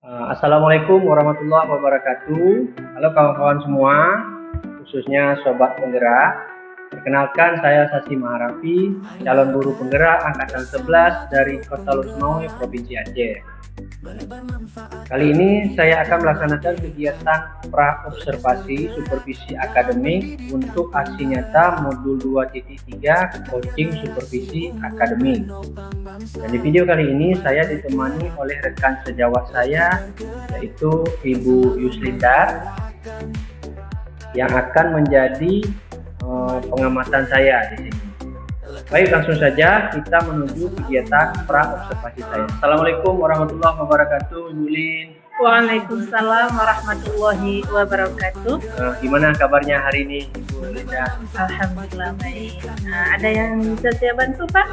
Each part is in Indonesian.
Assalamualaikum warahmatullahi wabarakatuh. Halo kawan-kawan semua, khususnya Sobat Penggerak. Perkenalkan, saya Sasi Maharafi, calon buruh penggerak Angkatan 11 dari Kota Lusmawe, Provinsi Aceh. Kali ini saya akan melaksanakan kegiatan pra-observasi supervisi akademik untuk aksi nyata modul 2.3 coaching supervisi akademik. Dan di video kali ini saya ditemani oleh rekan sejawat saya, yaitu Ibu Yuslinda, yang akan menjadi pengamatan saya di sini. Baik, langsung saja kita menuju kegiatan pra-observasi saya. Assalamualaikum warahmatullahi wabarakatuh, Ibu Lin. Waalaikumsalam warahmatullahi wabarakatuh. Gimana kabarnya hari ini, Ibu Linda? Alhamdulillah baik. Ada yang bisa saya bantu, Pak?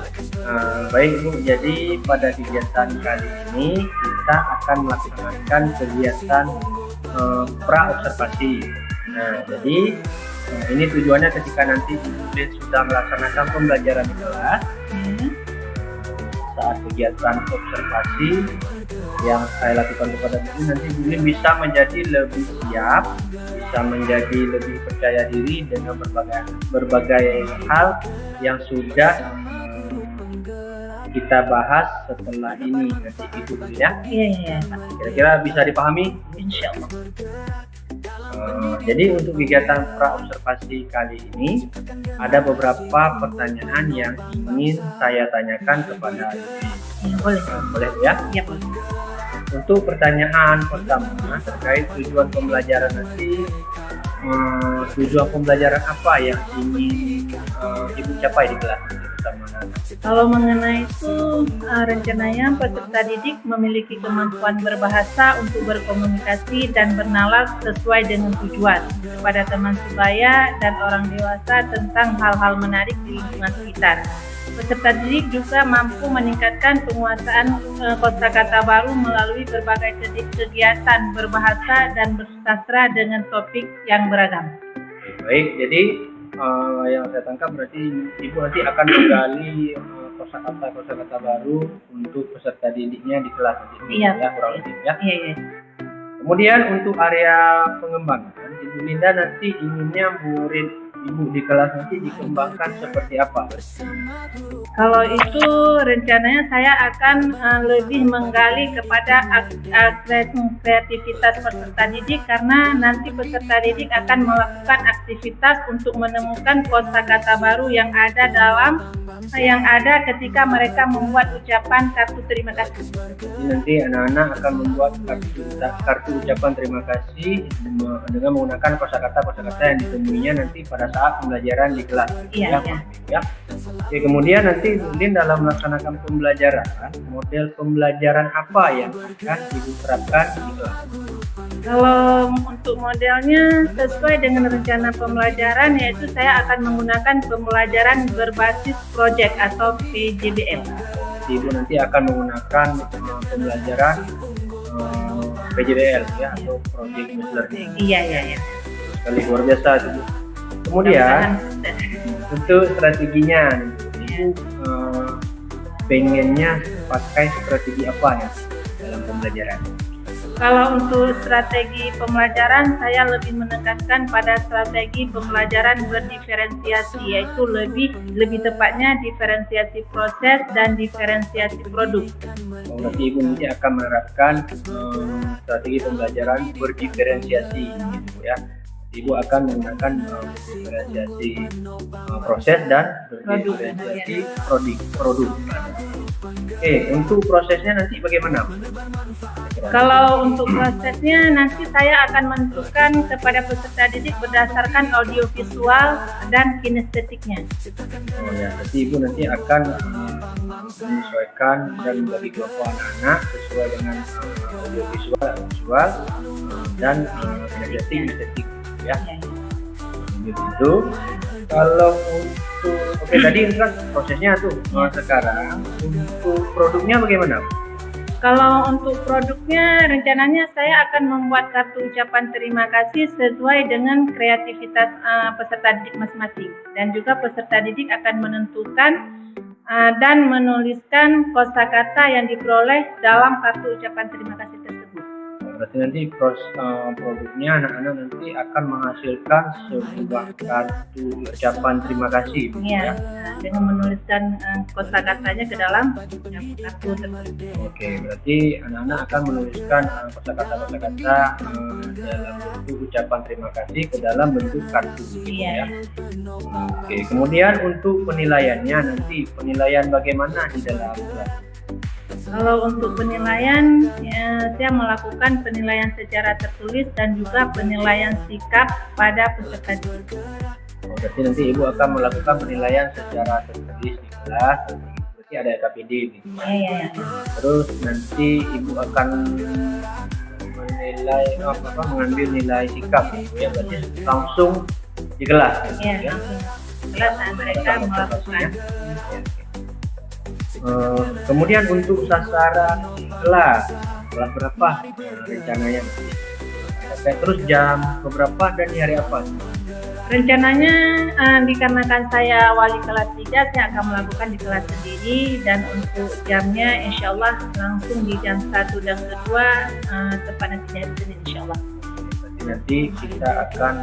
Baik, Bu. Jadi pada kegiatan kali ini kita akan melaksanakan kegiatan pra-observasi. Jadi ini tujuannya ketika nanti Ibu Lin sudah melaksanakan pembelajaran di kelas, saat kegiatan observasi yang saya lakukan kepada Ibu Lin, nanti Ibu Lin bisa menjadi lebih siap, bisa menjadi lebih percaya diri dengan berbagai hal yang sudah kita bahas setelah ini nanti Ibu Lin, ya. Iya. Kira-kira bisa dipahami? Insya Allah. Jadi untuk kegiatan pra-observasi kali ini ada beberapa pertanyaan yang ingin saya tanyakan kepada Ibu. Boleh. Boleh, ya? Ya, boleh. Untuk pertanyaan pertama terkait tujuan pembelajaran nanti, tujuan pembelajaran apa yang ingin Ibu capai di kelas bersama anak? Kalau mengenai itu, rencananya peserta didik memiliki kemampuan berbahasa untuk berkomunikasi dan bernalar sesuai dengan tujuan kepada teman sebaya dan orang dewasa tentang hal-hal menarik di lingkungan sekitar. Peserta didik juga mampu meningkatkan penguasaan kosakata baru melalui berbagai kegiatan berbahasa dan bersastra dengan topik yang beragam. Baik, jadi yang saya tangkap berarti Ibu nanti akan menggali kosakata baru untuk peserta didiknya di kelas nanti. Iya. Ya, kurang lebih, ya. Iya. Kemudian untuk area pengembangan, Ibu Linda nanti inginnya murid Ibu di kelas nanti dikembangkan seperti apa? Kalau itu rencananya saya akan lebih menggali kepada kreativitas peserta didik, karena nanti peserta didik akan melakukan aktivitas untuk menemukan kosakata baru yang ada ketika mereka membuat ucapan kartu terima kasih. Jadi nanti anak-anak akan membuat kartu ucapan terima kasih dengan menggunakan kosakata yang ditemuinya nanti pada saat pembelajaran di kelas. Iya. Ya. Oke, kemudian nanti mungkin dalam melaksanakan pembelajaran, model pembelajaran apa yang akan Ibu terapkan di kelas? Kalau untuk modelnya sesuai dengan rencana pembelajaran, yaitu saya akan menggunakan pembelajaran berbasis project atau PJBL. Ibu nanti akan menggunakan pembelajaran PJBL, ya, atau Project Based Learning. Iya. Sekali luar biasa, Ibu. Kemudian untuk strateginya, Ibu pengennya pakai strategi apa ya dalam pembelajaran? Kalau untuk strategi pembelajaran, saya lebih menekankan pada strategi pembelajaran berdiferensiasi, yaitu lebih tepatnya diferensiasi proses dan diferensiasi produk. Berarti Ibu nanti akan menerapkan strategi pembelajaran berdiferensiasi, gitu ya. Ibu akan menggunakan diferensiasi proses dan berdiferensiasi produk. Oke, untuk prosesnya nanti bagaimana? Kalau untuk prosesnya nanti saya akan menentukan kepada peserta didik berdasarkan audiovisual dan kinestetiknya. Jadi Ibu nanti akan menyesuaikan dan membagi kelompok anak-anak sesuai dengan audiovisual dan kinestetik, ya. Begitu. Kalau untuk tadi itu kan prosesnya tuh. Sekarang untuk produknya bagaimana? Kalau untuk produknya, rencananya saya akan membuat kartu ucapan terima kasih sesuai dengan kreativitas peserta didik masing-masing. Dan juga peserta didik akan menentukan dan menuliskan kosakata yang diperoleh dalam kartu ucapan terima kasih tersebut. Berarti nanti produknya anak-anak nanti akan menghasilkan sebuah kartu ucapan terima kasih. Iya, dengan menuliskan kosakatanya ke dalam kartu tersebut. Oke, berarti anak-anak akan menuliskan kosakata-kosakata dalam bentuk ucapan terima kasih ke dalam bentuk kartu. Iya. Ya. Oke, kemudian untuk penilaiannya nanti penilaian bagaimana di dalam kelas? Kalau untuk penilaian, saya melakukan penilaian secara tertulis dan juga penilaian sikap pada peserta didik. Berarti nanti Ibu akan melakukan penilaian secara tertulis di kelas, berarti ada KPD gitu. Iya. Terus nanti Ibu akan menilai mengambil nilai sikap ya, berarti langsung di kelas. Iya, langsung di kelas mereka melakukan. Kemudian untuk sasaran kelas berapa rencananya? Terus jam beberapa dan di hari apa? Rencananya dikarenakan saya wali kelas 3, saya akan melakukan di kelas sendiri, dan untuk jamnya insya Allah langsung di jam 1 dan kedua tepat nanti di hari Senin insya Allah. Nanti kita akan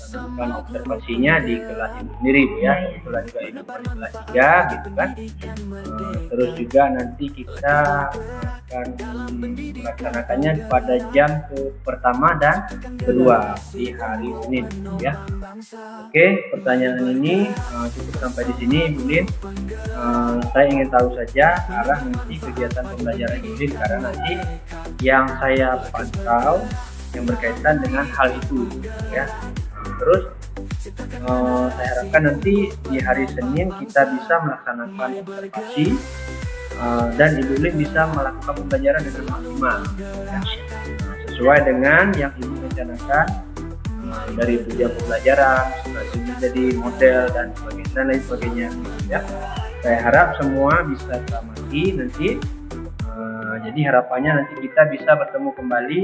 melakukan observasinya di kelas Ibu sendiri Bu ya. Kebetulan juga Ibu di kelas 3 gitu kan. Terus juga nanti kita akan melaksanakannya pada jam pertama dan kedua di hari Senin ya. Oke, pertanyaan ini cukup sampai di sini Bu Lin. Saya ingin tahu saja arah nanti kegiatan pembelajaran Ibu Lin, karena nanti yang saya pantau yang berkaitan dengan hal itu ya. Terus saya harapkan nanti di hari Senin kita bisa melaksanakan observasi dan Ibu Lin bisa melakukan pembelajaran dengan maksimal ya. Sesuai dengan yang Ibu rencanakan dari tujuan pembelajaran, jadi model dan lain sebagainya ya. Saya harap semua bisa teramati nanti. Jadi harapannya nanti kita bisa bertemu kembali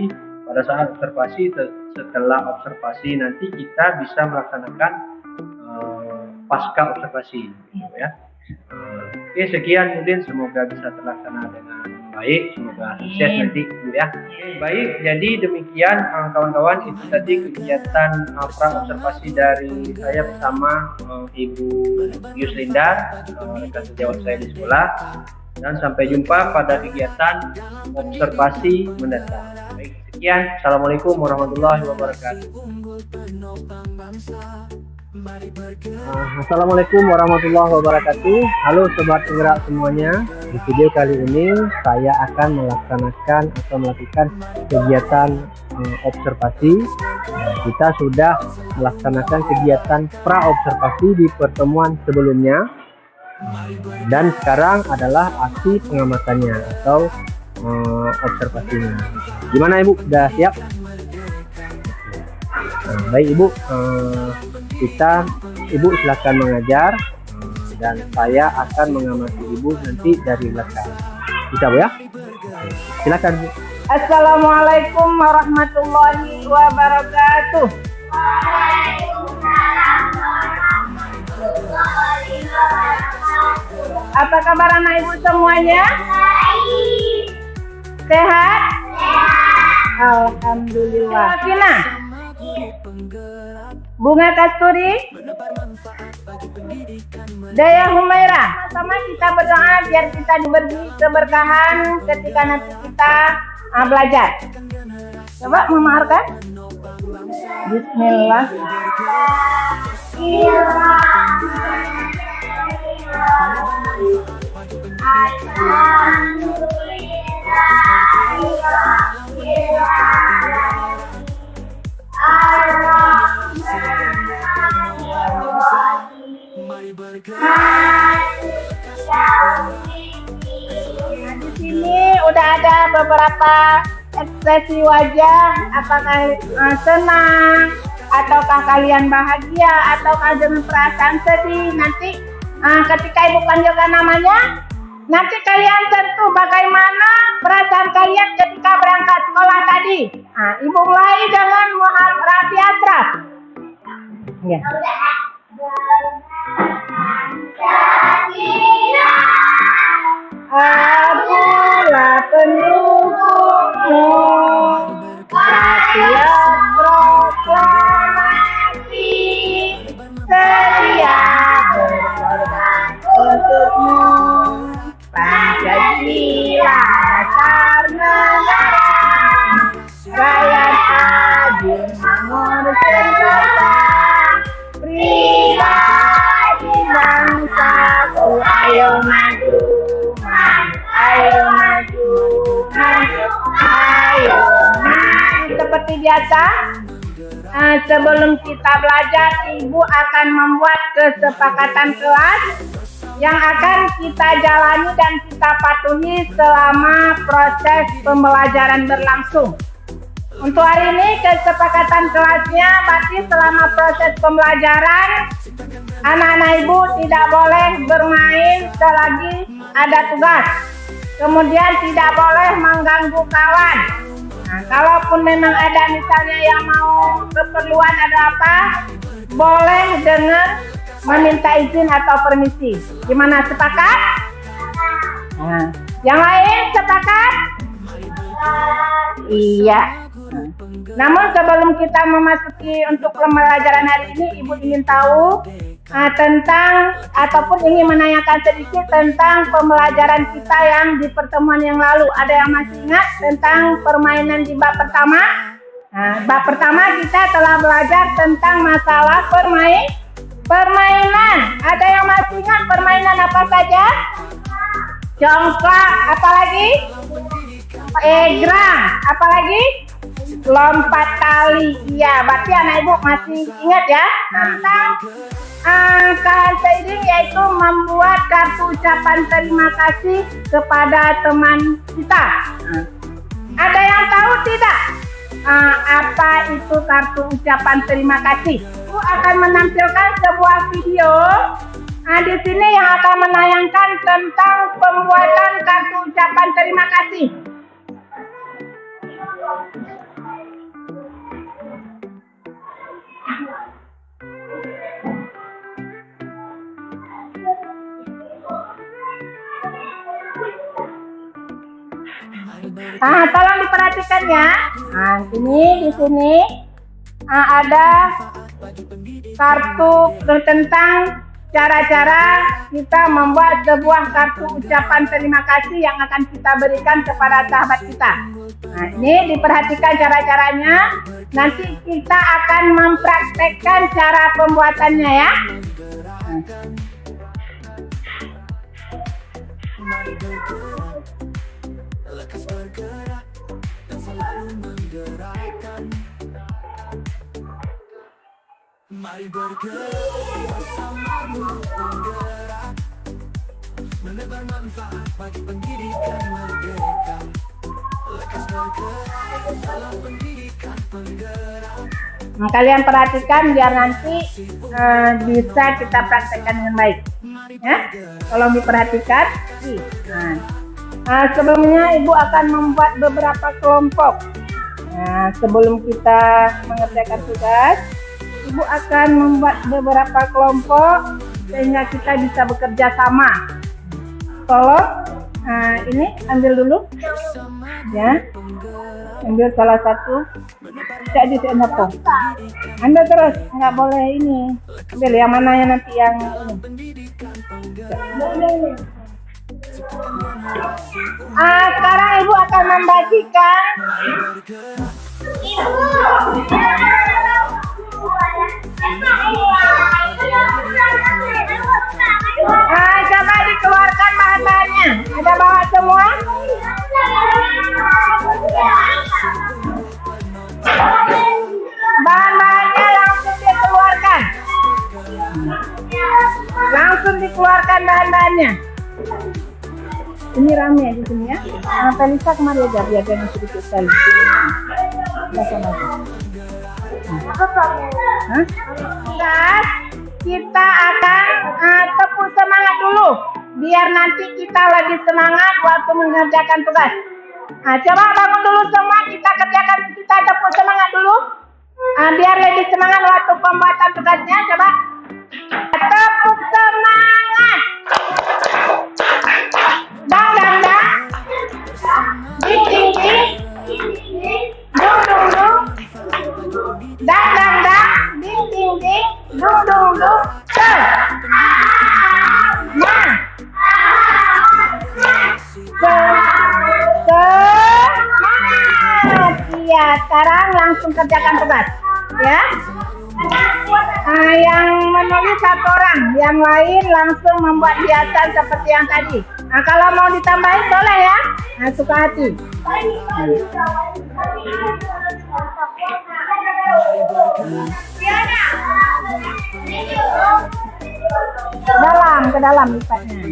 pada saat observasi. Setelah observasi nanti kita bisa melaksanakan pasca observasi gitu ya. Oke, sekian mungkin, semoga bisa terlaksana dengan baik, semoga sukses nanti Bu ya. Baik, jadi demikian kawan-kawan, itu tadi kegiatan pra observasi dari saya bersama Ibu Yuslindar, rekan sejawat saya di sekolah, dan sampai jumpa pada kegiatan observasi mendatang. Baik, sekian. Assalamualaikum warahmatullahi wabarakatuh. Assalamualaikum warahmatullahi wabarakatuh. Halo sobat penggerak semuanya. Di video kali ini saya akan melakukan kegiatan observasi. Kita sudah melaksanakan kegiatan pra observasi di pertemuan sebelumnya, dan sekarang adalah aksi pengamatannya atau observasinya. Gimana Ibu? Sudah siap? Baik Ibu, Ibu silakan mengajar dan saya akan mengamati Ibu nanti dari belakang. Bisa Bu ya? Silakan Bu. Assalamualaikum warahmatullahi wabarakatuh. Apa kabar anak Ibu semuanya? Sehat? Alhamdulillah. Vina? Bunga Kasturi? Daya Humaira? Sama kita berdoa biar kita diberi keberkahan ketika nanti kita belajar. Coba memaharkan. Bismillah. Di sini udah ada beberapa ekspresi wajah, apakah senang, ataukah kalian bahagia, ataukah dengan perasaan sedih. Nanti ketika Ibu panggilkan namanya, nanti kalian tentu bagaimana perasaan kalian ketika berangkat sekolah tadi. Ibu mulai dengan Rafi Asraf. Ya. Akulah pendukungmu. sedia berkorban untukmu. Pancasila dasar negara, rakyat adil makmur sejahtera, pribadi bangsaku, ayo maju, maju, ayo maju, maju, ayo maju. Seperti biasa, sebelum kita belajar, Ibu akan membuat kesepakatan kelas yang akan kita jalani dan kita patuhi selama proses pembelajaran berlangsung. Untuk hari ini kesepakatan kelasnya berarti selama proses pembelajaran anak-anak Ibu tidak boleh bermain selagi ada tugas. Kemudian tidak boleh mengganggu kawan. Nah, kalaupun memang ada misalnya yang mau keperluan ada apa, boleh dengan meminta izin atau permisi. Gimana, sepakat? Nah, yang lain sepakat? Iya. Namun sebelum kita memasuki untuk pembelajaran hari ini, Ibu ingin tahu tentang ataupun ingin menanyakan sedikit tentang pembelajaran kita yang di pertemuan yang lalu. Ada yang masih ingat tentang permainan di bab pertama? Nah, bab pertama kita telah belajar tentang masalah permainan. Ada yang masih ingat permainan apa saja? Congklak, apalagi? Egrang, apalagi? Lompat tali. Iya, berarti anak Ibu masih ingat ya tentang kata ini, yaitu membuat kartu ucapan terima kasih kepada teman kita. Ada yang tahu tidak apa itu kartu ucapan terima kasih? Ibu akan menampilkan sebuah video di sini yang akan menayangkan tentang pembuatan kartu ucapan terima kasih. Tolong diperhatikan ya. Di sini ada kartu tentang cara-cara kita membuat sebuah kartu ucapan terima kasih yang akan kita berikan kepada sahabat kita. Nah, ini diperhatikan cara-caranya. Nanti kita akan mempraktekkan cara pembuatannya ya. Lekas bergerak dan selalu menggerakkan. Mari bergerak bersamamu penggerak, menebar manfaat bagi pendidikan merdeka. Lekas bergerak dalam pendidikan penggerak. Nah, kalian perhatikan biar nanti bisa kita praktekkan dengan baik. Ya, tolong diperhatikan. Sebelumnya Ibu akan membuat beberapa kelompok. Nah, sebelum kita mengerjakan tugas, Ibu akan membuat beberapa kelompok sehingga kita bisa bekerja sama. Tolong, ini ambil dulu, ya. Ambil salah satu. Tidak di sini apa? Ambil terus, nggak boleh ini. Ambil yang mana yang nanti yang ini. Sekarang Ibu akan membagikan. Coba dikeluarkan bahan-bahannya. Ada bawa semua? Bahan-bahannya langsung dikeluarkan. Langsung dikeluarkan bahan-bahannya. Ini rame di sini ya. Felisa kemari aja biar jangan sedikit sekali. Kita akan tepuk semangat dulu biar nanti kita lebih semangat waktu mengerjakan tugas. Coba bangun dulu semua, kita kerjakan, kita tepuk semangat dulu biar lebih semangat waktu pembuatan tugasnya. Coba tepuk semangat. Dang dang dang, ding ding ding, dung dung dung, dang dang dang, ding ding ding, dung Iya, sekarang langsung kerjakan tugas, ya. Yang menulis satu orang, yang lain langsung membuat hiasan seperti yang tadi. Nah, kalau mau ditambahin boleh ya. Nah, suka hati. Ke dalam lipatnya.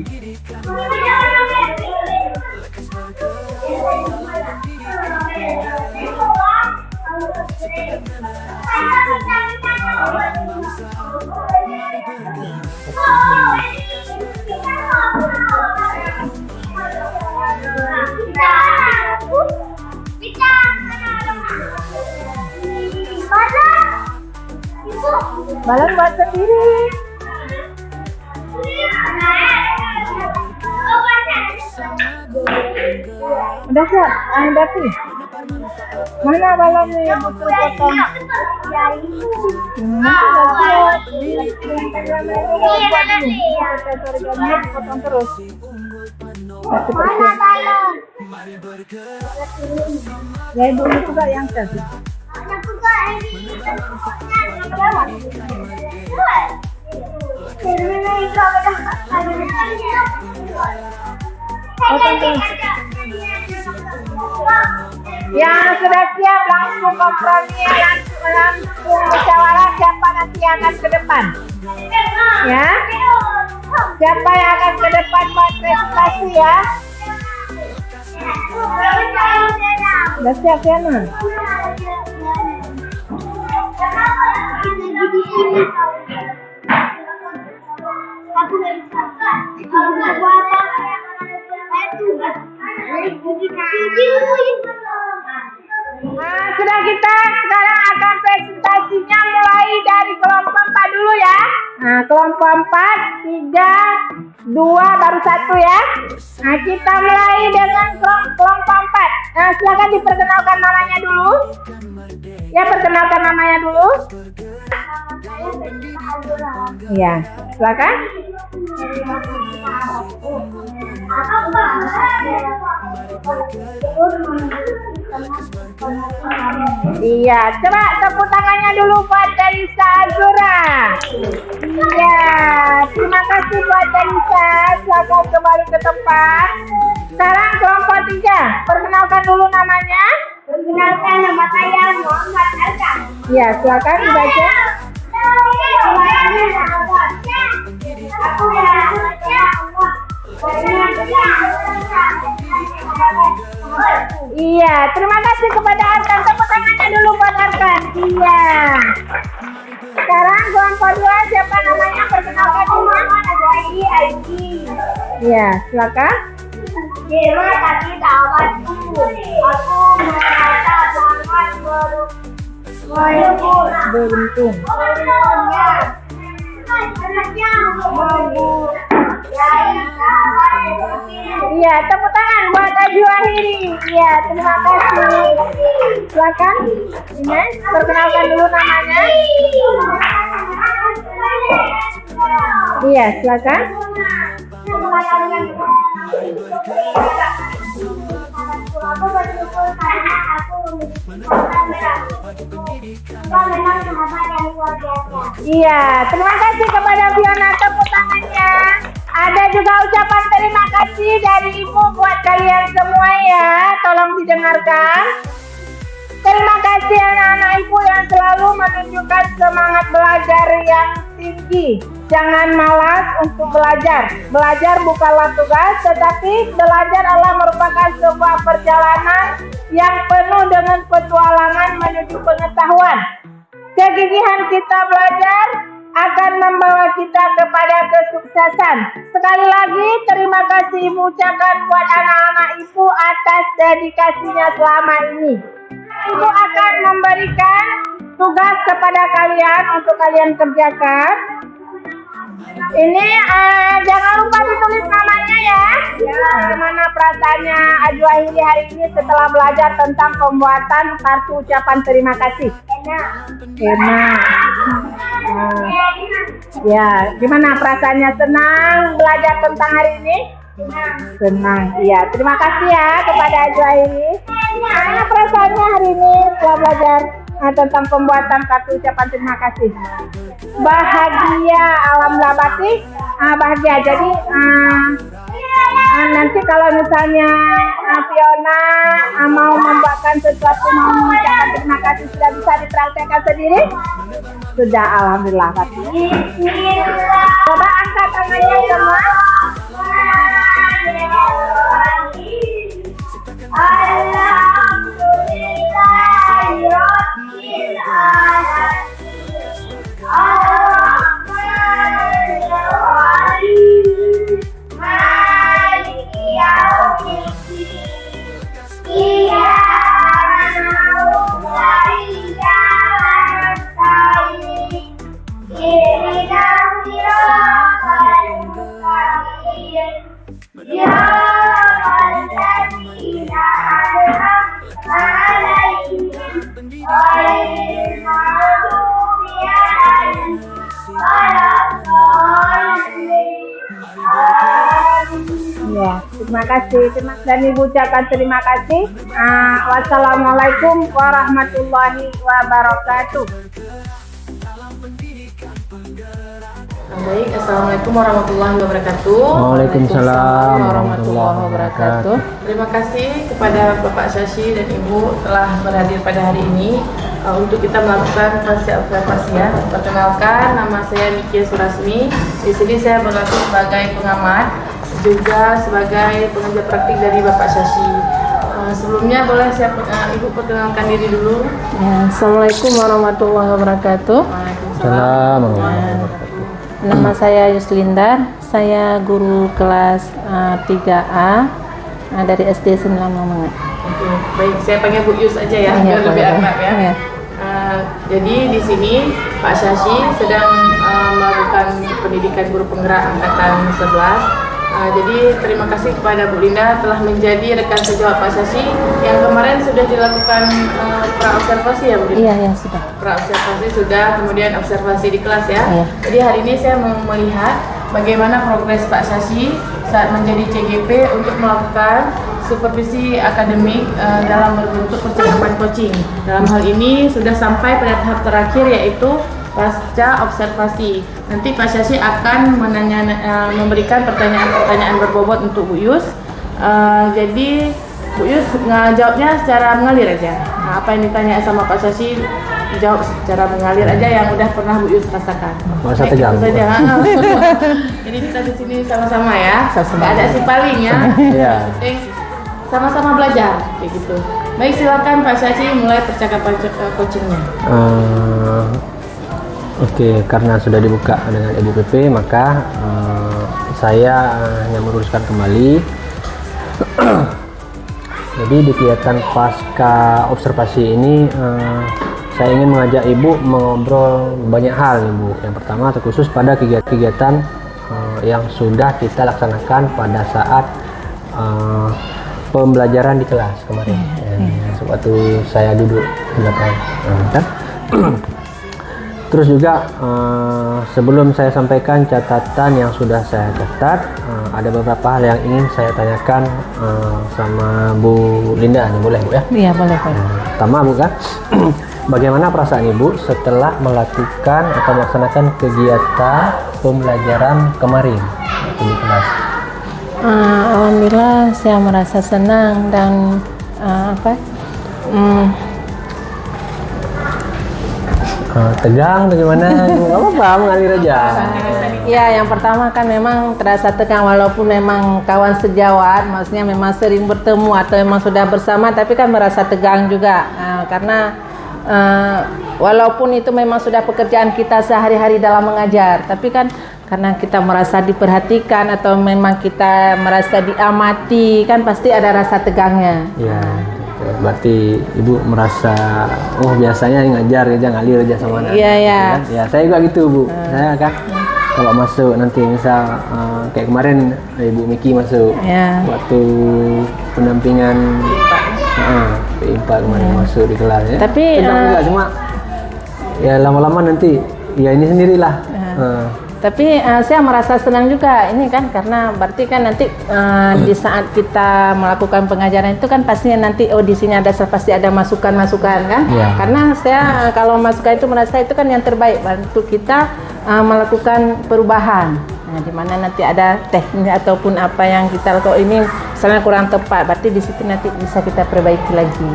Balon buat sendiri. Udah siap? Udah sih. Mana balonnya yang butuh potong? Potong terus. Mana balon? Ya ibu ini juga yang kasih. Yang sudah siap langsung kompromi, langsung musyawarah siapa nanti yang akan ke depan, ya. Siapa yang akan ke depan buat presentasi, ya. Udah siap ya, Nah? Nah, sudah kita sekarang akan presentasinya mulai dari kelompok 4 dulu ya. Nah, kelompok 4, 3, 2, baru 1 ya. Nah, kita mulai dengan kelompok 4. Nah, silakan diperkenalkan namanya dulu. Ya, perkenalkan namanya dulu. Iya, silakan. Iya, coba tepuk tangannya dulu buat Delisa Azura. Iya, terima kasih buat Delisa. Silakan kembali ke tempat. Sekarang kelompok 3, perkenalkan dulu namanya. Perkenalkan, nama saya Muhammad Elka. Iya, silakan dibaca. Iya, terima kasih kepada Arkan. Tepuk tangannya dulu buat Arkan. Iya. Sekarang kelompok 2, siapa namanya? Perkenalkan dulu. Iya, silakan. Terima kasih sahabatku. Aku merasa sangat beruntung. Iya, tepuk tangan buat Aju Ahiri. Iya, terima kasih. Silakan. Ini perkenalkan dulu namanya. Iya, silakan. Iya, terima kasih kepada Fiona, tepuk tangannya. Ada juga ucapan terima kasih dari Ibu buat kalian semua ya. Tolong didengarkan. Terima kasih anak-anak Ibu yang selalu menunjukkan semangat belajar yang tinggi. Jangan malas untuk belajar. Belajar bukanlah tugas, tetapi belajar adalah merupakan sebuah perjalanan yang penuh dengan petualangan menuju pengetahuan. Kegigihan kita belajar akan membawa kita kepada kesuksesan. Sekali lagi, terima kasih Ibu ucapkan buat anak-anak Ibu atas dedikasinya selama ini. Ibu akan memberikan tugas kepada kalian untuk kalian kerjakan. Ini jangan lupa ditulis namanya ya. Bagaimana perasaannya Aju Ahiri hari ini setelah belajar tentang pembuatan kartu ucapan terima kasih? Enak. Ya, gimana perasaannya? Senang belajar tentang hari ini? Senang. Iya, terima kasih ya kepada Ajuairi. Gimana perasaannya hari ini setelah belajar tentang pembuatan kartu ucapan terima kasih? Bahagia, alhamdulillah batik. Bahagia. Jadi nanti kalau misalnya Fiona mau membuatkan sesuatu, mau mengucapkan terima kasih, sudah bisa dipraktekkan sendiri? Sudah, alhamdulillah batik. Coba angkat tangannya semua. Ya, terima kasih. Dan Ibu ucapkan terima kasih. Wassalamualaikum warahmatullahi wabarakatuh. Baik, assalamualaikum warahmatullahi wabarakatuh. Waalaikumsalam warahmatullahi wabarakatuh. Terima kasih kepada Bapak Shashi dan Ibu telah berhadir pada hari ini untuk kita melakukan fase observasi ya. Perkenalkan, nama saya Mikia Surasmi. Di sini saya berlaku sebagai pengamat, juga sebagai pengajar praktik dari Bapak Shashi. Sebelumnya boleh saya Ibu perkenalkan diri dulu. Ya, assalamualaikum warahmatullahi wabarakatuh. Waalaikumsalam warahmatullahi wabarakatuh. Nama saya Yuslindar, saya guru kelas 3A dari SD Senilai Mangat. Oke, baik, saya panggil Bu Yus aja ya, biar lebih akrab ya. Ya. Jadi di sini Pak Shashi sedang melakukan pendidikan guru penggerak angkatan 11. Jadi terima kasih kepada Bu Linda telah menjadi rekan sejawat Pak Shashi yang kemarin sudah dilakukan pra-observasi ya Bu Linda? Iya, sudah. Pra-observasi sudah, kemudian observasi di kelas ya. Iya. Jadi hari ini saya mau melihat bagaimana progres Pak Shashi saat menjadi CGP untuk melakukan supervisi akademik dalam bentuk percakapan coaching. Dalam hal ini sudah sampai pada tahap terakhir yaitu pasca observasi. Nanti Pak Shashi akan memberikan pertanyaan-pertanyaan berbobot untuk Bu Yus. Jadi Bu Yus ngejawabnya secara mengalir aja. Nah, apa yang ditanya sama Pak Shashi jawab secara mengalir aja yang udah pernah Bu Yus rasakan. Masa tegang. Saja. Jadi kita di sini sama-sama ya. Sama-sama. Ada si paling ya. Iya. Sama-sama belajar kayak gitu. Baik, silakan Pak Shashi mulai percakapan coachingnya. Oke, karena sudah dibuka dengan Ibu PP, maka saya hanya meluruskan kembali. Jadi di kegiatan pasca observasi ini saya ingin mengajak Ibu mengobrol banyak hal nih Bu. Yang pertama terkhusus pada kegiatan yang sudah kita laksanakan pada saat pembelajaran di kelas kemarin. Waktu saya duduk di belakang. Terus juga sebelum saya sampaikan catatan yang sudah saya catat, ada beberapa hal yang ingin saya tanyakan sama Bu Linda nih, boleh Bu ya? Iya, boleh. Pertama Bu kan, bagaimana perasaan Ibu setelah melakukan atau melaksanakan kegiatan pembelajaran kemarin di kelas? Alhamdulillah saya merasa senang dan tegang bagaimana? Nggak apa-apa, mengalir aja. Ya, yang pertama kan memang terasa tegang walaupun memang kawan sejawat, maksudnya memang sering bertemu atau memang sudah bersama, tapi kan merasa tegang juga karena walaupun itu memang sudah pekerjaan kita sehari-hari dalam mengajar, tapi kan karena kita merasa diperhatikan atau memang kita merasa diamati, kan pasti ada rasa tegangnya. Ya, berarti Ibu merasa, oh biasanya ngajar aja, ngalir aja sama anak. Iya, iya. Kan? Ya, saya juga gitu Bu. Saya kan kalau masuk nanti misal kayak kemarin Ibu Miki masuk waktu pendampingan P4 kemarin masuk di kelas ya. Tapi juga cuma ya lama-lama nanti ya ini sendirilah. Tapi saya merasa senang juga ini kan, karena berarti kan nanti di saat kita melakukan pengajaran itu kan pastinya nanti di sini pasti ada masukan-masukan kan. Karena saya kalau masukan itu merasa itu kan yang terbaik untuk kita melakukan perubahan. Nah, di mana nanti ada teknik ataupun apa yang kita lakukan ini misalnya kurang tepat, berarti di situ nanti bisa kita perbaiki lagi.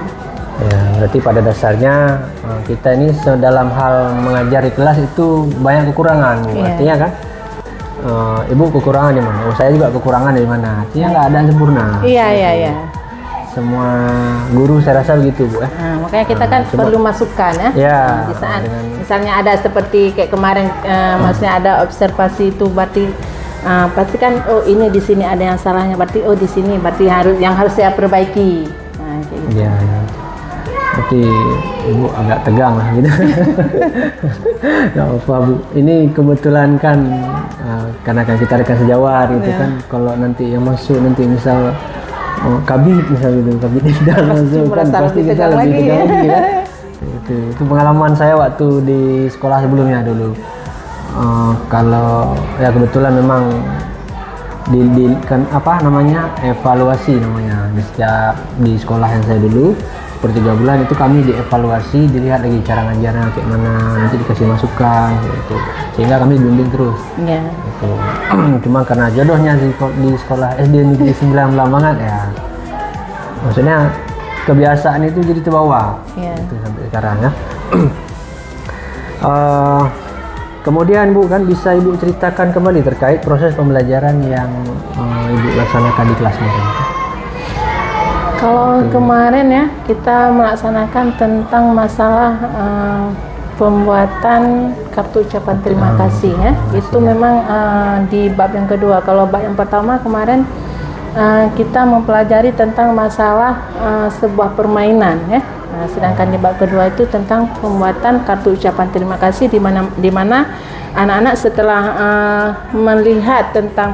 Ya, berarti pada dasarnya kita ini dalam hal mengajar di kelas itu banyak kekurangan. Artinya kan, Ibu kekurangan di mana? Saya juga kekurangan di mana? Artinya nggak ada yang sempurna. Iya. Semua guru saya rasa begitu, Bu. Makanya kita kan perlu masukan ya. Di saat misalnya ada seperti kayak kemarin, maksudnya ada observasi itu berarti pasti kan ini di sini ada yang salahnya, berarti di sini berarti harus saya perbaiki. Nah, kayak gitu. Iya. Berarti Ibu agak tegang lah gitu. Gak apa, Bu. Ini kebetulan kan karena kan kita rekan sejawat gitu kan. Kalau nanti yang masuk nanti misal kabit misal gitu, kabit tidak masuk kan pasti kita lebih tegang lagi kan. Itu pengalaman saya waktu di sekolah sebelumnya dulu. Kalau ya kebetulan memang kan apa namanya evaluasi namanya di sekolah yang saya dulu per 3 bulan itu kami dievaluasi, dilihat lagi cara ngajarnya kayak mana, nanti dikasih masukan gitu, sehingga kami bimbing terus. Gitu. Cuma karena jodohnya di sekolah SD Negeri 9 Belambangan ya, maksudnya kebiasaan itu jadi terbawa itu sampai sekarang ya. Kemudian Bu kan bisa Ibu ceritakan kembali terkait proses pembelajaran yang Ibu laksanakan di kelas kemarin. Kalau kemarin ya kita melaksanakan tentang masalah pembuatan kartu ucapan terima kasih ya. Itu memang di bab yang kedua. Kalau bab yang pertama kemarin kita mempelajari tentang masalah sebuah permainan ya. Sedangkan di bab kedua itu tentang pembuatan kartu ucapan terima kasih di mana anak-anak setelah melihat tentang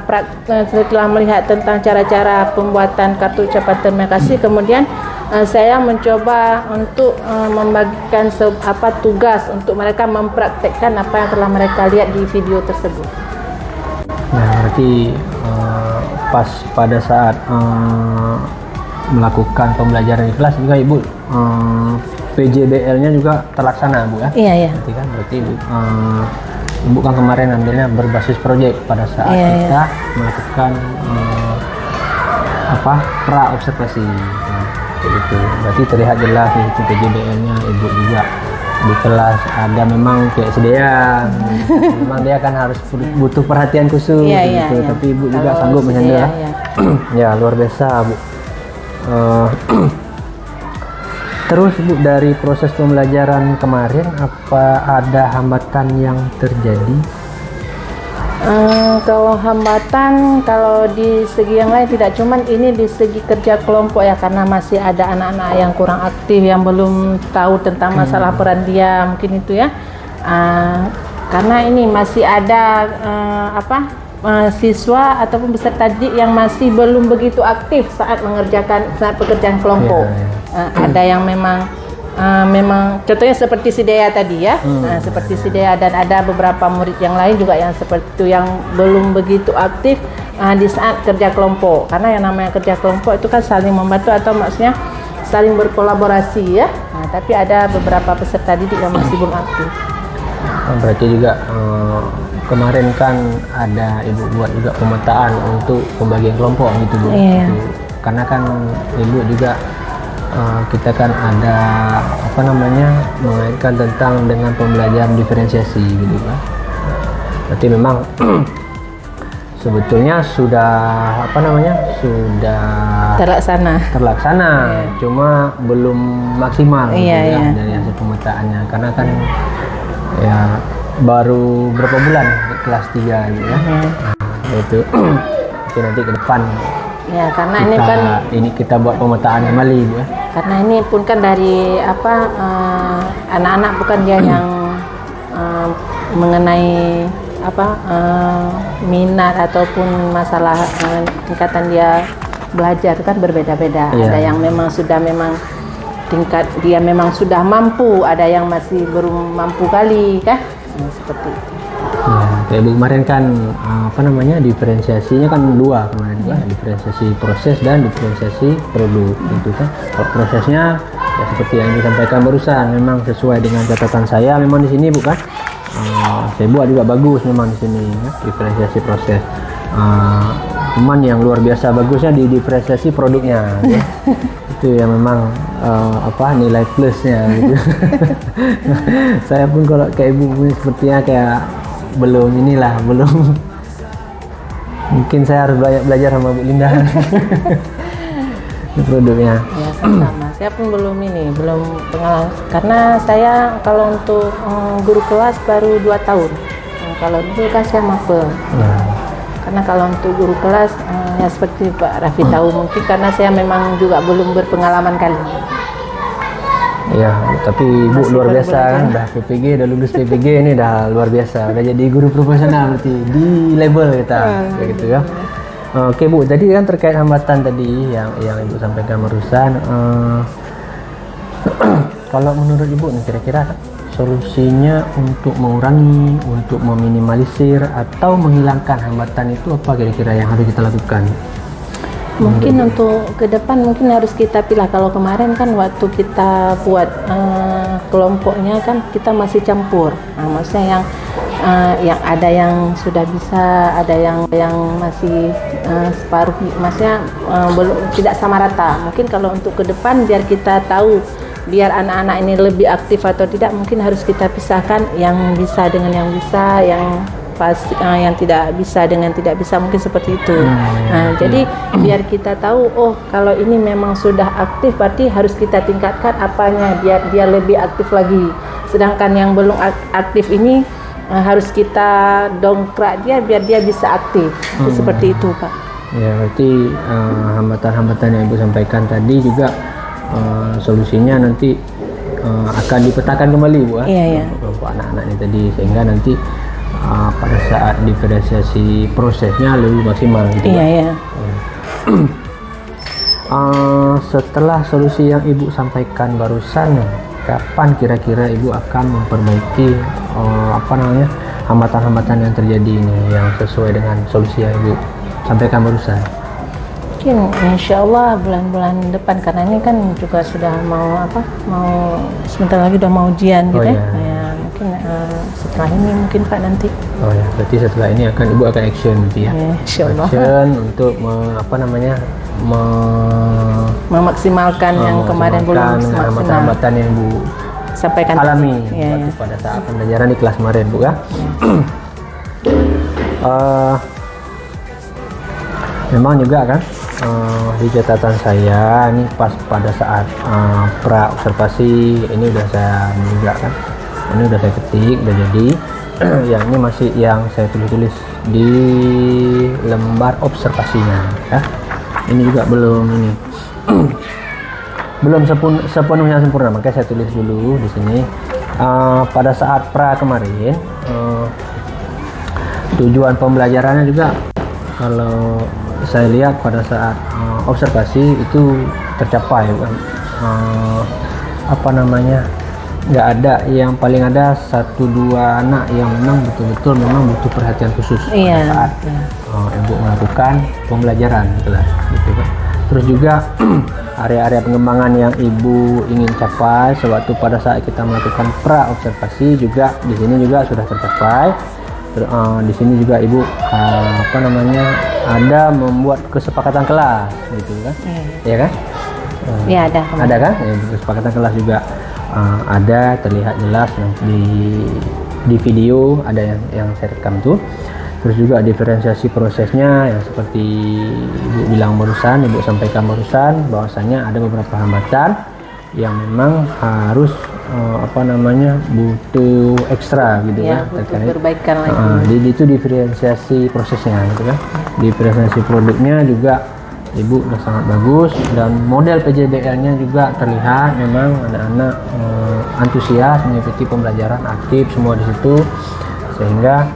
cara-cara pembuatan kartu ucapan terima kasih, kemudian saya mencoba untuk membagikan tugas untuk mereka mempraktekkan apa yang telah mereka lihat di video tersebut. Nah, berarti pas pada saat melakukan pembelajaran di kelas juga Ibu PJBL-nya juga terlaksana, Bu ya? Iya. Berarti Ibu kan kemarin ambilnya berbasis proyek pada saat kita melakukan pra observasi. Itu berarti terlihat jelas itu PJBL-nya Ibu juga di kelas ada memang kayak sedia. Memang dia kan harus butuh perhatian khusus gitu. Tapi Ibu juga sanggup menyandera. Ya luar biasa, Bu. Terus Bu, dari proses pembelajaran kemarin apa ada hambatan yang terjadi? Kalau hambatan, kalau di segi yang lain tidak, cuman ini di segi kerja kelompok ya, karena masih ada anak-anak yang kurang aktif yang belum tahu tentang masalah peran dia, mungkin itu ya. Karena ini masih ada siswa ataupun peserta didik yang masih belum begitu aktif saat pekerjaan kelompok. Ada yang memang contohnya seperti si Dea tadi ya, seperti si Dea, dan ada beberapa murid yang lain juga yang seperti itu yang belum begitu aktif di saat kerja kelompok. Karena yang namanya kerja kelompok itu kan saling membantu atau maksudnya saling berkolaborasi ya. Tapi ada beberapa peserta didik yang masih belum aktif. Berarti juga kemarin kan ada Ibu buat juga pemetaan untuk pembagian kelompok gitu, Bu. Karena kan Ibu juga kita kan ada mengaitkan tentang dengan pembelajaran diferensiasi gitu kan. Berarti memang sebetulnya sudah sudah terlaksana, cuma belum maksimal dari hasil pemetaannya, karena kan ya baru berapa bulan kelas 3 gitu ya. Itu nanti ke depan ya, karena kita buat pemetaan kembali, Bu ya. Karena ini pun kan dari anak-anak bukan dia yang mengenai minat ataupun masalah tingkatan dia belajar kan berbeda-beda. Ada yang memang tingkat dia memang sudah mampu, ada yang masih belum mampu kali kan. seperti itu. Ya, kayak Ibu kemarin kan apa namanya diferensiasinya kan dua kemarin lah, diferensiasi proses dan diferensiasi produk gitu kan. Kalau prosesnya ya seperti yang disampaikan barusan, memang sesuai dengan catatan saya, memang di sini Bu kan saya buat juga bagus memang di sini ya, diferensiasi proses. Cuman yang luar biasa bagusnya di diferensiasi produknya ya. Itu yang memang apa nilai plusnya gitu. Saya pun kalau kayak Ibu sepertinya kayak belum mungkin saya harus belajar sama Bu Linda. Produknya Ya sama, saya pun belum pengalaman karena saya kalau untuk guru kelas baru 2 tahun. Kalau dulu kan saya mapel. Karena kalau untuk guru kelas ya seperti Pak Raffi tahu, mungkin karena saya memang juga belum berpengalaman kali. Ya, tapi Ibu Masih luar baru biasa kan, belajar. udah PPG, udah lulus PPG ini udah luar biasa, udah jadi guru profesional berarti di label kita, kayak gitu ya. Oke Bu, tadi kan terkait hambatan tadi yang Ibu sampaikan barusan, kalau menurut Ibu nih kira-kira solusinya untuk mengurangi, untuk meminimalisir atau menghilangkan hambatan itu apa kira-kira yang harus kita lakukan? Mungkin untuk ke depan mungkin harus kita pilih. Kalau kemarin kan waktu kita buat kelompoknya kan kita masih campur. Maksudnya yang ada yang sudah bisa, ada yang masih separuh, maksudnya belum, tidak sama rata. Mungkin kalau untuk ke depan biar kita tahu, biar anak-anak ini lebih aktif atau tidak, mungkin harus kita pisahkan yang bisa dengan yang bisa, yang yang tidak bisa dengan tidak bisa, mungkin seperti itu. Jadi biar kita tahu, oh kalau ini memang sudah aktif berarti harus kita tingkatkan apanya biar dia lebih aktif lagi. Sedangkan yang belum aktif ini harus kita dongkrak dia biar dia bisa aktif. Seperti itu Pak. Ya berarti hambatan-hambatan yang Ibu sampaikan tadi juga solusinya nanti akan dipetakan kembali Bu Iya. kelompok anak-anak ini tadi, sehingga nanti pada saat diferensiasi prosesnya lebih maksimal gitu. Iya. Setelah solusi yang Ibu sampaikan barusan, kapan kira-kira Ibu akan memperbaiki hambatan-hambatan yang terjadi ini yang sesuai dengan solusi yang Ibu sampaikan barusan? Mungkin insya Allah bulan-bulan depan, karena ini kan juga sudah mau sebentar lagi udah mau ujian gitu ya. Mungkin setelah ini mungkin Pak nanti. Oh ya, berarti setelah ini Ibu akan action gitu ya. Insya Allah. Action untuk Memaksimalkan yang kemarin belum maksimal. hambatan-hambatan yang Ibu Sampaikan alami Iya. waktu pada saat pembelajaran di kelas kemarin Bu ya. Memang juga kan di catatan saya ini pas pada saat pra observasi ini udah saya juga kan, ini udah saya ketik, udah jadi. Yang ini masih yang saya tulis di lembar observasinya ya. Ini juga belum sepenuhnya sempurna, makanya saya tulis dulu di sini. Pada saat pra kemarin tujuan pembelajarannya juga kalau saya lihat pada saat observasi itu tercapai, nggak ada yang paling ada 1-2 anak yang memang betul-betul memang butuh perhatian khusus pada saat Ibu melakukan pembelajaran di kelas gitu kan. Terus juga area-area pengembangan yang Ibu ingin capai sewaktu pada saat kita melakukan pra observasi juga di sini juga sudah tercapai. Di sini juga Ibu ada membuat kesepakatan kelas gitu kan. Iya kan? Iya ada. Ada kan? Ya, kesepakatan kelas juga ada terlihat jelas di video, ada yang saya rekam tuh. Terus juga diferensiasi prosesnya yang seperti Ibu bilang barusan, Ibu sampaikan barusan bahwasanya ada beberapa hambatan yang memang harus butuh ekstra gitu ya, butuh terkait perbaikan lagi. Itu diferensiasi prosesnya gitu kan. Diferensiasi produknya juga Ibu udah sangat bagus, dan model PJBL-nya juga terlihat memang anak-anak antusias mengikuti pembelajaran, aktif semua di situ, sehingga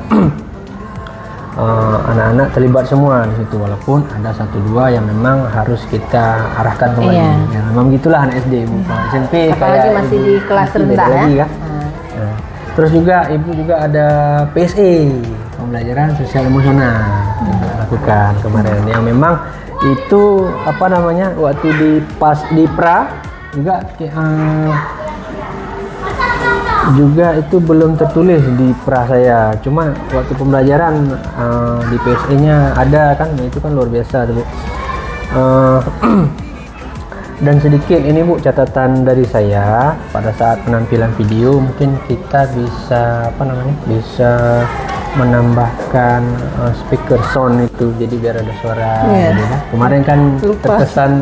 anak-anak terlibat semua di situ, walaupun ada 1-2 yang memang harus kita arahkan kembali. Memang gitulah anak SD, Bu. SMP apalagi masih di kelas rendah ya. Kan? Terus juga Ibu juga ada PSE, pembelajaran sosial emosional yang kita lakukan kemarin, yang memang itu apa namanya, waktu di pra juga itu belum tertulis di pra saya, cuma waktu pembelajaran di PSE-nya ada kan, itu kan luar biasa tuh Bu. Dan sedikit ini Bu, catatan dari saya pada saat penampilan video, mungkin kita bisa apa namanya, bisa menambahkan speaker sound itu, jadi biar ada suara gitu ya. Kemarin kan terkesan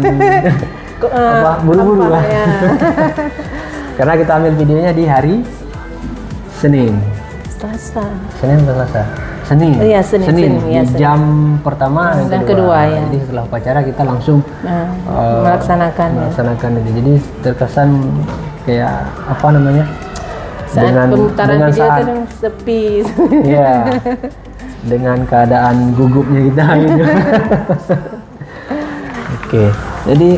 buru-buru lah ya. Karena kita ambil videonya di hari Senin Iya, Senin, di jam pertama dan kedua ya. Jadi setelah upacara kita langsung melaksanakan itu. Jadi terkesan kayak apa namanya, saat pemutaran video kadang sepi. Iya. Dengan keadaan gugupnya kita gitu. Oke. Jadi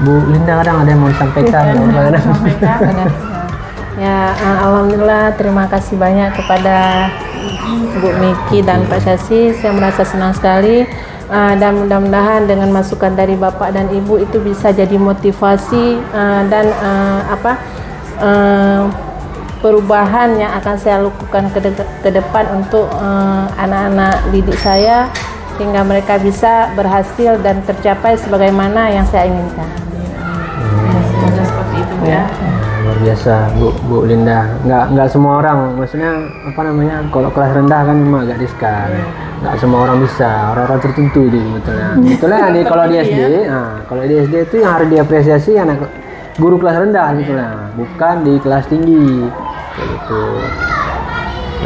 Bu Linda kadang ada yang mau disampaikan. Ya, alhamdulillah, terima kasih banyak kepada Bu Miki dan Pak Syasi. Saya merasa senang sekali, dan mudah-mudahan dengan masukan dari Bapak dan Ibu itu bisa jadi motivasi dan perubahan yang akan saya lakukan ke depan untuk anak-anak didik saya, hingga mereka bisa berhasil dan tercapai sebagaimana yang saya inginkan. Semoga seperti itu ya. Luar biasa Bu Linda. Nggak semua orang, maksudnya apa namanya, kalau kelas rendah kan memang agak riskan. Nggak semua orang bisa, orang-orang tertentu itu sebetulnya. Kalau di SD, kalau di SD itu yang harus diapresiasi anak guru kelas rendah sebetulnya, bukan di kelas tinggi kayak gitu.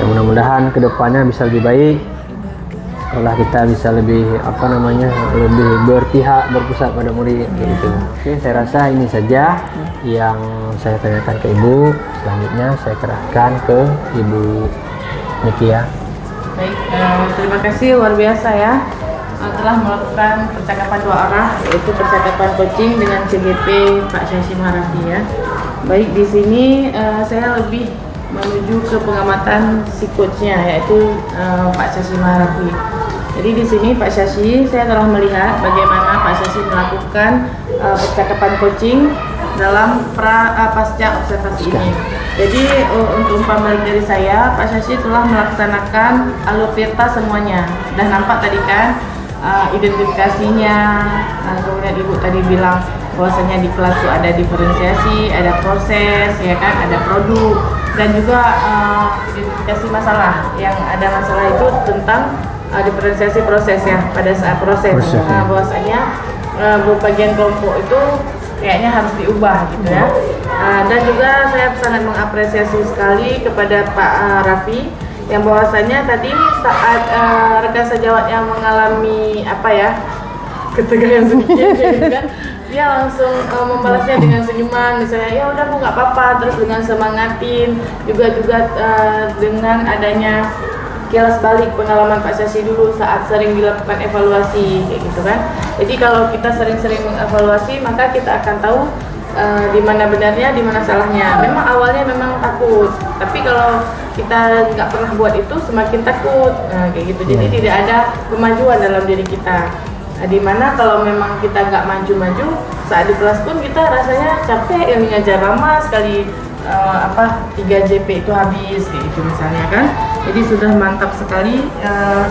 Ya mudah-mudahan kedepannya bisa lebih baik. Sekolah kita bisa lebih apa namanya, lebih berpihak, berpusat pada murid gitu. Oke, saya rasa ini saja yang saya tanyakan ke Ibu. Selanjutnya saya kerahkan ke Ibu Miki ya. Baik, terima kasih luar biasa ya, telah melakukan percakapan dua arah, yaitu percakapan coaching dengan CGP Pak Syasi Maharapi ya. Baik, di sini saya lebih menuju ke pengamatan si coachnya, yaitu Pak Syasi Maharapi. Jadi di sini Pak Syasi, saya telah melihat bagaimana Pak Syasi melakukan percakapan coaching dalam pasca observasi ini. Jadi untuk umpan balik dari saya, Pak Syasi telah melaksanakan alur tirta semuanya. Dan nampak tadi kan identifikasinya, kemudian Ibu tadi bilang bahwasanya di kelas itu ada diferensiasi, ada proses, ya kan, ada produk, dan juga identifikasi masalah. Yang ada masalah itu tentang diferensiasi proses ya, pada saat proses. Nah, bahwasanya bagian kelompok itu kayaknya harus diubah gitu ya. Dan juga saya sangat mengapresiasi sekali kepada Pak Raffi, yang bahwasanya tadi saat rekan sejawat yang mengalami ketegangan sedikit gitu kan, dia langsung membalasnya dengan senyuman, misalnya ya udah Bu nggak apa-apa, terus dengan semangatin juga dengan adanya kilas balik pengalaman Pak Syasi dulu saat sering dilakukan evaluasi kayak gitu kan. Jadi kalau kita sering-sering mengevaluasi, maka kita akan tahu di mana benarnya, di mana salahnya. Memang awalnya memang takut, tapi kalau kita nggak pernah buat itu semakin takut, kayak gitu. Jadi tidak ada kemajuan dalam diri kita. Di mana kalau memang kita nggak maju-maju, saat di kelas pun kita rasanya capek, yang ngajar lama sekali, 3 JP itu habis kayak gitu misalnya kan. Jadi sudah mantap sekali.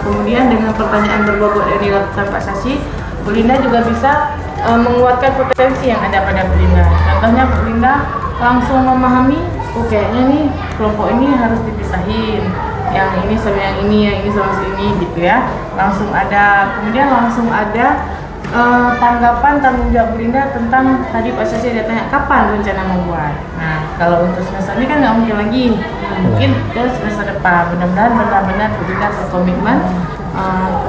Kemudian dengan pertanyaan berbobot yang dilakukan Pak Syasi, Bu Linda juga bisa menguatkan potensi yang ada pada Bu Linda. Contohnya Bu Linda langsung memahami, kayaknya nih kelompok ini harus dipisahin, yang ini sama yang ini, yang ini sama ini gitu ya. Kemudian langsung ada tanggapan tanggung jawab Bu Linda tentang tadi Pak Syasi dia tanya kapan rencana membuat. Nah, kalau untuk semester ini kan nggak mungkin lagi, mungkin ke semester depan. Mudah-mudahan benar-benar Bu Linda berkomitmen.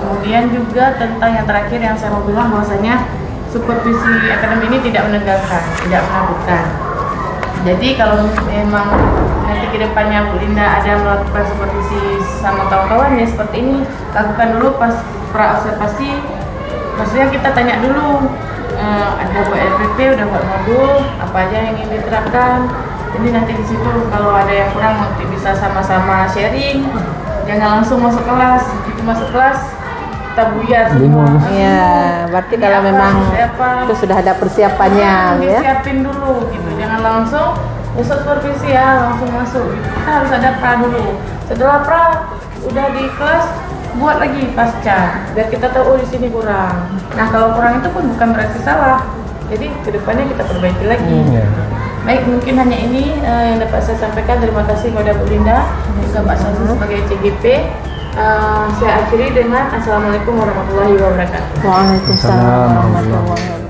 Kemudian juga tentang yang terakhir yang saya mau bilang, bahwasanya supervisi akademi ini tidak menegangkan, tidak menakutkan. Jadi kalau memang nanti ke depannya Bu Linda ada melakukan supervisi sama kawan-kawan ya seperti ini, lakukan dulu pas pra observasi. Maksudnya kita tanya dulu, ada buat RPP, udah buat modul, apa aja yang ingin diterapkan, Jadi nanti di situ kalau ada yang kurang nanti bisa sama-sama sharing. Jangan langsung masuk kelas. Itu masuk kelas kita buyar semua. Iya, berarti Ini kalau apa, memang ini apa. itu sudah ada persiapannya ya. Disiapin dulu gitu. Jangan langsung besok supervisi ya langsung masuk. Kita harus ada pra dulu. Setelah pra udah di kelas buat lagi pasca biar kita tahu di sini kurang. Nah kalau kurang itu pun bukan berarti salah. Jadi kedepannya kita perbaiki lagi. Baik, mungkin hanya ini yang dapat saya sampaikan. Terima kasih kepada Bu Linda, juga Pak Sasi sebagai CGP. Saya akhiri dengan Assalamualaikum warahmatullahi wabarakatuh. Waalaikumsalam warahmatullahi wabarakatuh.